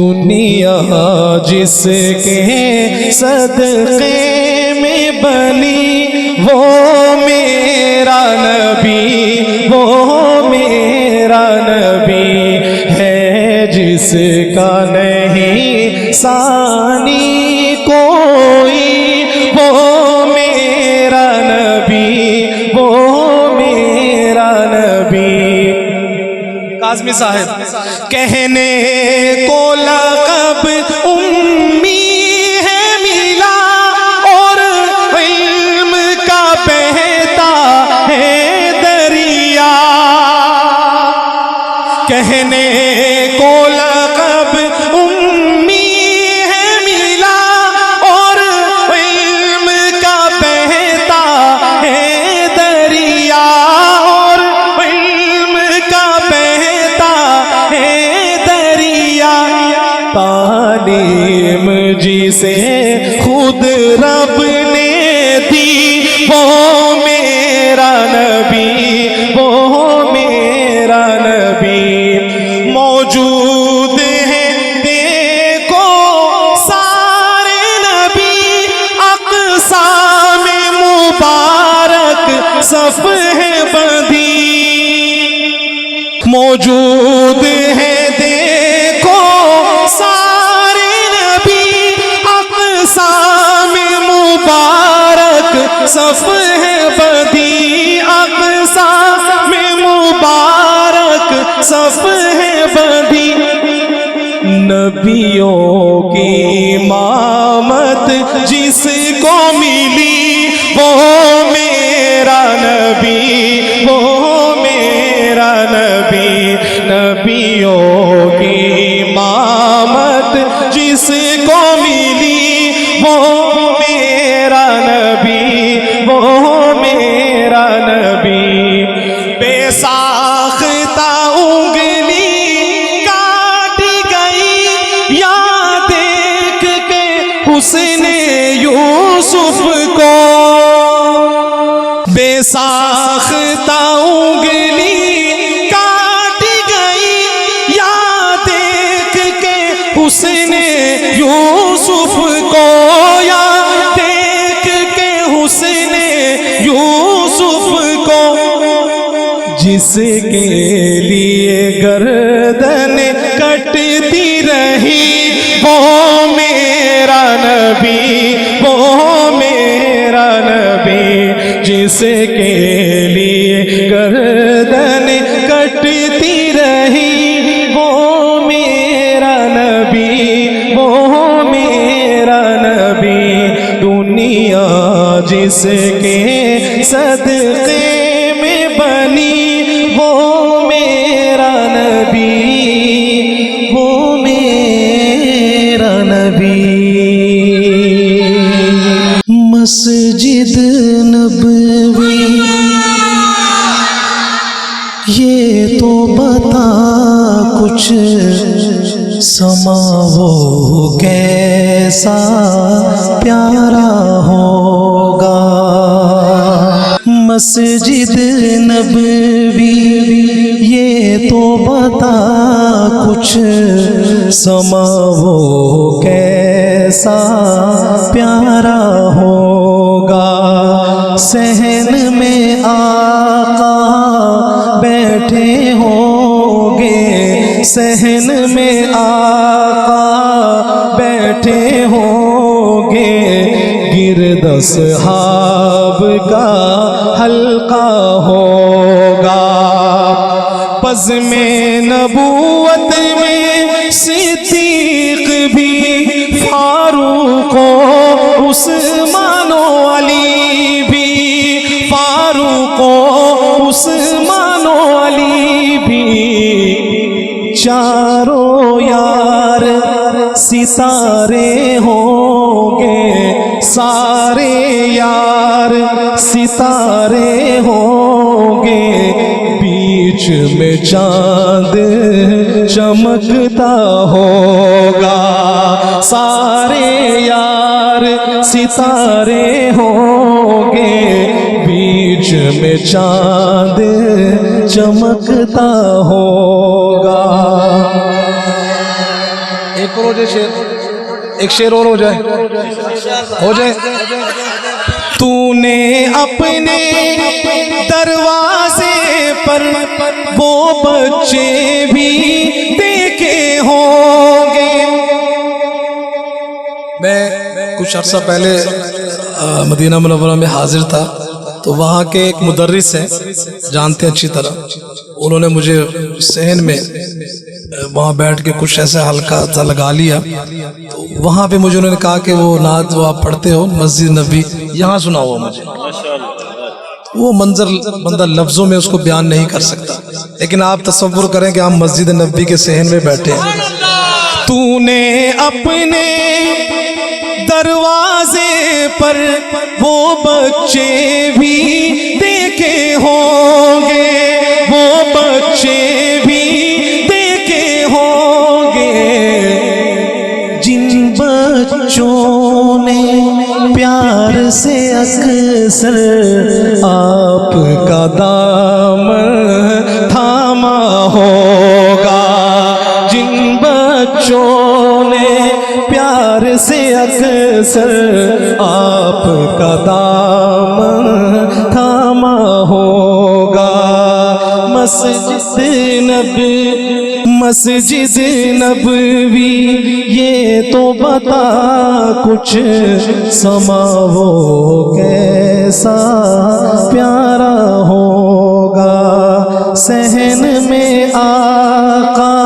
دنیا جس کے صدقے میں بنی وہ میرا نبی، وہ میرا نبی ہے، جس کا نہیں ثانی کوئی، وہ میرا نبی، وہ میرا نبی۔ کاظمی صاحب کہنے کو لقب امی ہے ملا، اور علم کا بہتا ہے دریا، کہنے کو لقب امی ہے ملا، اور علم کا بہتا ہے دریا، اور علم کا بہتا ہے دریا، تعلیم جسے خود رب نے دی وہ میرا نبی، وہ میرا نبی۔ موجود ہے دیکھو سارے نبی، اقسام مبارک صف ہے بندھی، موجود ہے دیکھو سارے نبی، اقسام مبارک صف ہے بندھی، اقسام مبارک صف ہے بندھی۔ نبیوں کی امامت جس کو ملی وہ میرا نبی، وہ میرا نبی۔ نبیوں کی امامت جس کو ملی وہ میرا نبی، وہ میرا نبی۔ بے ساختہ انگلی کاٹی گئی یا دیکھ کے حسن یوسف کو، بے ساختہ انگلی کاٹی گئی یا دیکھ کے حسن یوسف کو، یا دیکھ کے حسن یوسف کو، جس کے لیے گردن کٹتی رہی وہ میرا نبی، وہ میرا نبی، جس کے لیے گردن کٹتی رہی وہ میرا نبی، وہ میرا نبی۔ دنیا جس کے صدقے میں بنی وہ میرا نبی، وہ میرا نبی۔ مسجد نبوی یہ تو بتا کچھ سما وہ کیسا پیارا ہوگا، مسجد نبوی یہ تو بتا کچھ سما وہ کیسا پیارا ہوگا، صحن میں آقا بیٹھے ہوں گے، صحن میں آقا بیٹھے ہوں گے، گرد اصحاب کا حلقہ ہوگا، بزم نبوت میں صدیق بھی، فاروق و عثمان و علی بھی، فاروق و عثمان و علی بھی، چاروں یار ستارے ہوں گے، سارے یار ستارے ہوں گے، بیچ میں چاند چمکتا ہوگا، سارے یار ستارے ہوں گے، بیچ میں چاند چمکتا ہوگا۔ ایک ایک اور ہو جائے شعر، ایک شعر اور ہو جائے، ہو جائے. تو نے اپنے دروازے پر وہ بچے بھی دیکھے ہوں گے. میں کچھ عرصہ پہلے مدینہ منورہ میں حاضر تھا، تو وہاں کے ایک مدرس ہیں، جانتے ہیں اچھی طرح، انہوں نے مجھے صحن میں وہاں بیٹھ کے کچھ ایسا ہلکا سا لگا لیا. تو وہاں پہ مجھے انہوں نے کہا کہ وہ نعت جو آپ پڑھتے ہو مسجد نبی یہاں سنا ہوا مجھے. وہ منظر بندہ لفظوں میں اس کو بیان نہیں کر سکتا، لیکن آپ تصور کریں کہ ہم مسجد نبی کے صحن میں بیٹھے ہیں. تو نے اپنے دروازے پر وہ بچے بھی دیکھے ہوں گے، وہ بچے بھی دیکھے ہوں گے، جن بچوں نے پیار سے اکثر آپ کا دامن تھاما ہوگا، جن بچوں نے پیار سے اکثر آپ کا دامن تھاما ہوگا. مسجد نبوی یہ تو بتا کچھ سما وہ کیسا پیارا ہوگا. صحن میں آقا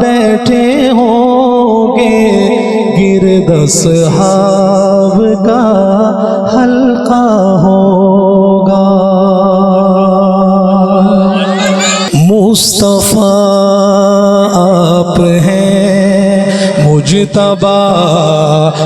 بیٹھے ہوں گے، گرد اصحاب کا حلقہ ہوگا. مصطفیٰ آپ ہیں، مجتبیٰ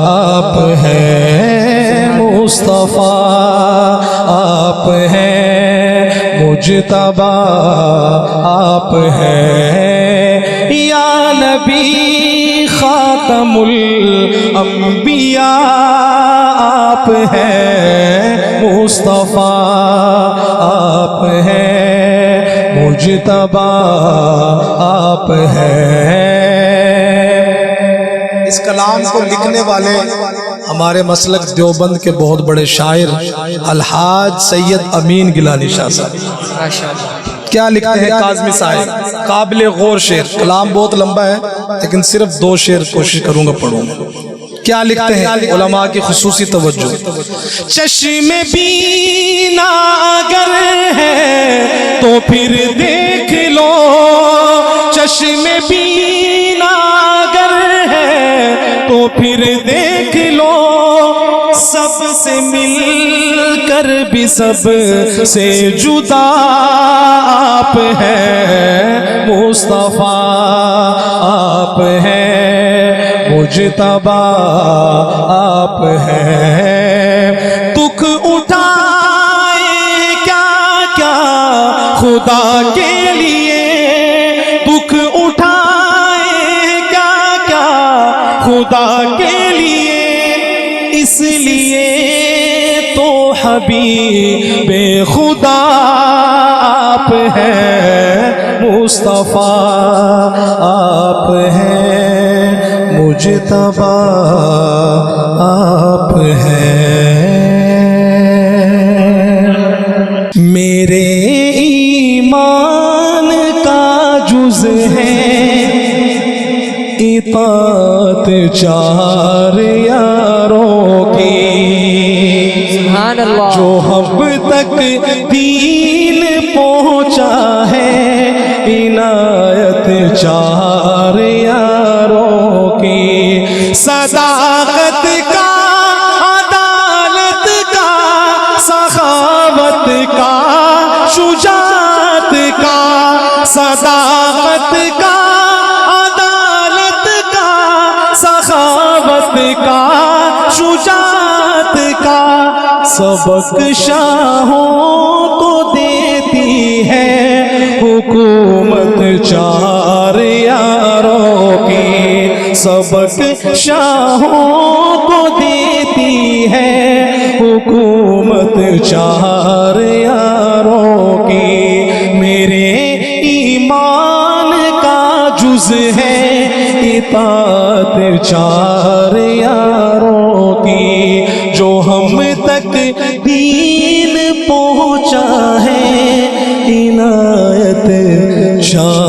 آپ ہیں، مصطفیٰ آپ ہیں، مجتبیٰ آپ ہیں، یا نبی خاتم الانبیاء آپ ہیں، مصطفیٰ آپ ہیں، مجتبیٰ آپ ہیں. اس کلام کو لکھنے والے ہمارے مسلک دیوبند کے بہت بڑے شاعر الحاج سید امین گیلانی شاہ صاحب. کیا لکھتے ہیں کاظمی صاحب، قابل غور شعر. کلام بہت لمبا ہے لیکن صرف 2 شعر کوشش کروں گا پڑھوں گا. کیا لکھتے ہیں علماء کی خصوصی توجہ. چشم بینا اگر ہے تو پھر دیکھ لو، چشم بینا اگر ہے تو پھر دیکھ لو، سب سے مل کر بھی سب سے جدا آپ ہیں، مصطفیٰ آپ ہیں، مجتبیٰ آپ ہیں. دکھ اٹھائے کیا کیا خدا کے لیے، دکھ اٹھائے کیا کیا خدا کے لیے، اس لیے تو حبیب خدا آپ ہیں، مصطفیٰ آپ ہیں، مجتبیٰ آپ ہیں. میرے ایمان کا جز ہے اطاعت 4 یاروں کی، سبحان اللہ. جو اب تک دین پہنچا ہے عنایت 4 یاروں کی. صداقت کا، عدالت کا، سخاوت کا، شجاعت کا، صداقت کا، عدالت کا، سخاوت کا، شجاعت کا سبق شاہوں کو دیتی ہے حکومت 4 یاروں کی. سبق شاہوں کو دیتی ہے حکومت 4 یاروں کی. میرے ایمان کا جز ہے اطاعت چار یاروں کی، جو ہم تک دین پہنچا ہے عنایت چار